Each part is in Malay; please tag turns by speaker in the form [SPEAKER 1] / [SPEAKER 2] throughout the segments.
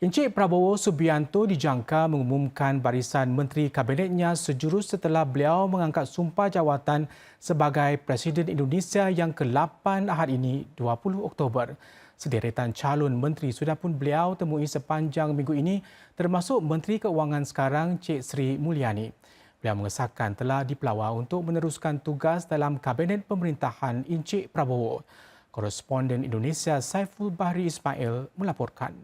[SPEAKER 1] Encik Prabowo Subianto dijangka mengumumkan barisan menteri kabinetnya sejurus setelah beliau mengangkat sumpah jawatan sebagai Presiden Indonesia yang ke-8 Ahad ini, 20 Oktober. Sederetan calon menteri sudah pun beliau temui sepanjang minggu ini, termasuk Menteri Keuangan sekarang, Cik Sri Mulyani. Beliau mengesahkan telah dipelawa untuk meneruskan tugas dalam Kabinet Pemerintahan Encik Prabowo. Koresponden Indonesia Saiful Bahri Ismail melaporkan.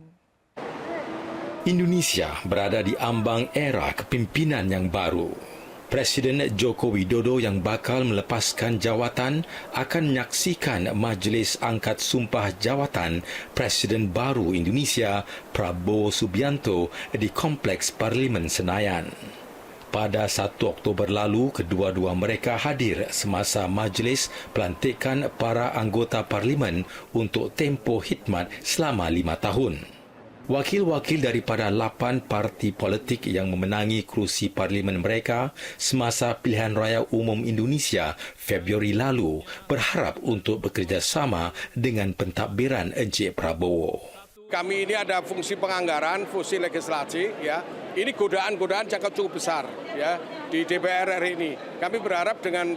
[SPEAKER 2] Indonesia berada di ambang era kepimpinan yang baru. Presiden Joko Widodo yang bakal melepaskan jawatan akan menyaksikan majlis angkat sumpah jawatan Presiden baru Indonesia Prabowo Subianto di Kompleks Parlimen Senayan. Pada 1 Oktober lalu, kedua-dua mereka hadir semasa majlis pelantikan para anggota parlimen untuk tempoh khidmat selama 5 tahun. Wakil-wakil daripada 8 parti politik yang memenangi kerusi parlimen mereka semasa pilihan raya umum Indonesia Februari lalu berharap untuk bekerjasama dengan pentadbiran Encik Prabowo.
[SPEAKER 3] Kami ini ada fungsi penganggaran, fungsi legislasi, ya. Ini godaan-godaan jangka cukup besar, ya, di DPR RI ini. Kami berharap dengan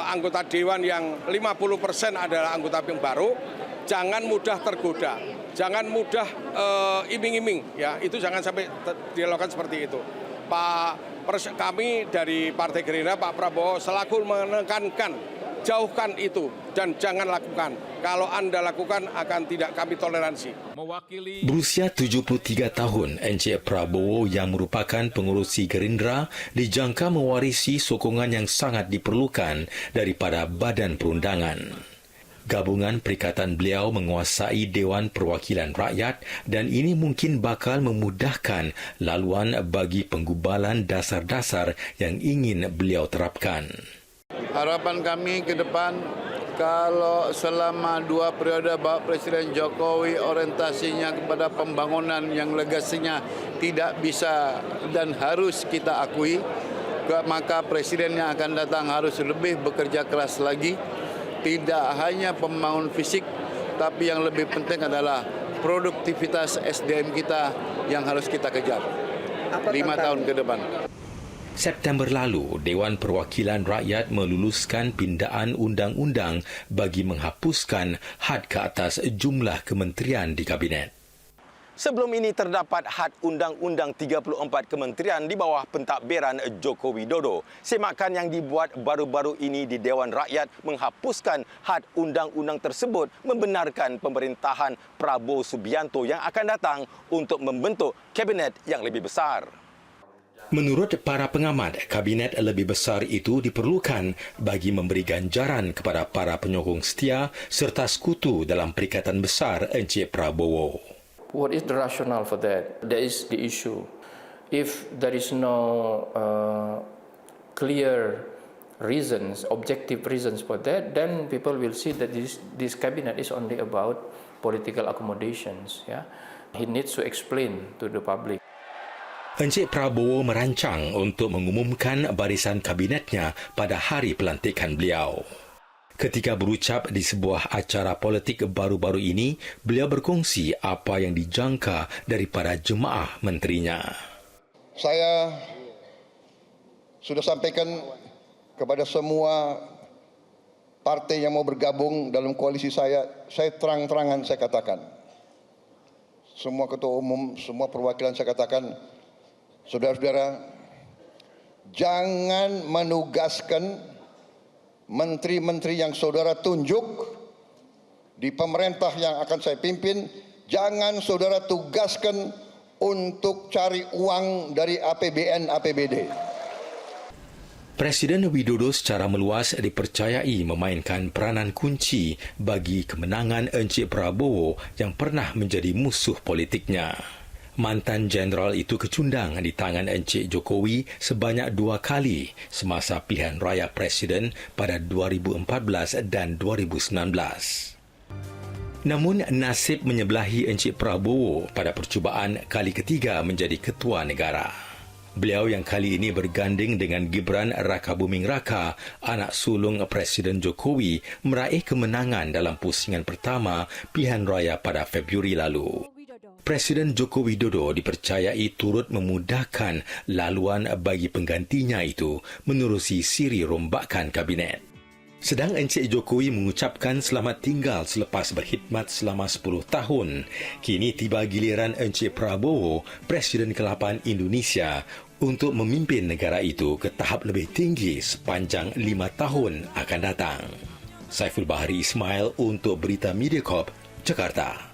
[SPEAKER 3] anggota dewan yang 50% adalah anggota yang baru, jangan mudah tergoda, jangan mudah iming-iming, ya. Itu jangan sampai dilakukan seperti itu. Kami dari Partai Gerindra, Pak Prabowo selalu menekankan, jauhkan itu dan jangan lakukan. Kalau Anda lakukan akan tidak kami toleransi.
[SPEAKER 2] Berusia 73 tahun, Encik Prabowo yang merupakan pengurusi Gerindra dijangka mewarisi sokongan yang sangat diperlukan daripada Badan Perundangan. Gabungan perikatan beliau menguasai Dewan Perwakilan Rakyat dan ini mungkin bakal memudahkan laluan bagi penggubalan dasar-dasar yang ingin beliau terapkan.
[SPEAKER 4] Harapan kami ke depan, kalau selama 2 periode Bapak Presiden Jokowi orientasinya kepada pembangunan yang legasinya tidak bisa dan harus kita akui, maka Presiden yang akan datang harus lebih bekerja keras lagi. Tidak hanya pembangunan fisik, tapi yang lebih penting adalah produktivitas SDM kita yang harus kita kejar 5 tahun ke depan.
[SPEAKER 2] September lalu, Dewan Perwakilan Rakyat meluluskan pindaan undang-undang bagi menghapuskan had ke atas jumlah kementerian di Kabinet.
[SPEAKER 5] Sebelum ini terdapat had Undang-Undang 34 kementerian di bawah pentadbiran Joko Widodo. Semakan yang dibuat baru-baru ini di Dewan Rakyat menghapuskan had undang-undang tersebut membenarkan pemerintahan Prabowo Subianto yang akan datang untuk membentuk kabinet yang lebih besar.
[SPEAKER 2] Menurut para pengamat, kabinet lebih besar itu diperlukan bagi memberi ganjaran kepada para penyokong setia serta sekutu dalam Perikatan Besar Encik Prabowo.
[SPEAKER 6] What is the rationale for that? That is the issue. If there is no clear reasons, objective reasons for that, then people will see that this cabinet is only about political accommodations. Yeah, he needs to explain to the public.
[SPEAKER 2] Encik Prabowo merancang untuk mengumumkan barisan kabinetnya pada hari pelantikan beliau. Ketika berucap di sebuah acara politik baru-baru ini, beliau berkongsi apa yang dijangka daripada jemaah menterinya.
[SPEAKER 7] Saya sudah sampaikan kepada semua partai yang mau bergabung dalam koalisi saya terang-terangan saya katakan. Semua ketua umum, semua perwakilan saya katakan, saudara-saudara, jangan menugaskan menteri-menteri yang saudara tunjuk di pemerintah yang akan saya pimpin, jangan saudara tugaskan untuk cari uang dari APBN, APBD.
[SPEAKER 2] Presiden Widodo secara meluas dipercayai memainkan peranan kunci bagi kemenangan Encik Prabowo yang pernah menjadi musuh politiknya. Mantan jeneral itu kecundang di tangan Encik Jokowi sebanyak 2 kali semasa pilihan raya presiden pada 2014 dan 2019. Namun nasib menyebelahi Encik Prabowo pada percubaan kali ketiga menjadi ketua negara. Beliau yang kali ini berganding dengan Gibran Rakabuming Raka, anak sulung Presiden Jokowi, meraih kemenangan dalam pusingan pertama pilihan raya pada Februari lalu. Presiden Joko Widodo dipercayai turut memudahkan laluan bagi penggantinya itu menerusi siri rombakan kabinet. Sedang Encik Jokowi mengucapkan selamat tinggal selepas berkhidmat selama 10 tahun. Kini tiba giliran Encik Prabowo, Presiden ke-8 Indonesia, untuk memimpin negara itu ke tahap lebih tinggi sepanjang 5 tahun akan datang. Saiful Bahari Ismail untuk Berita Mediacorp, Jakarta.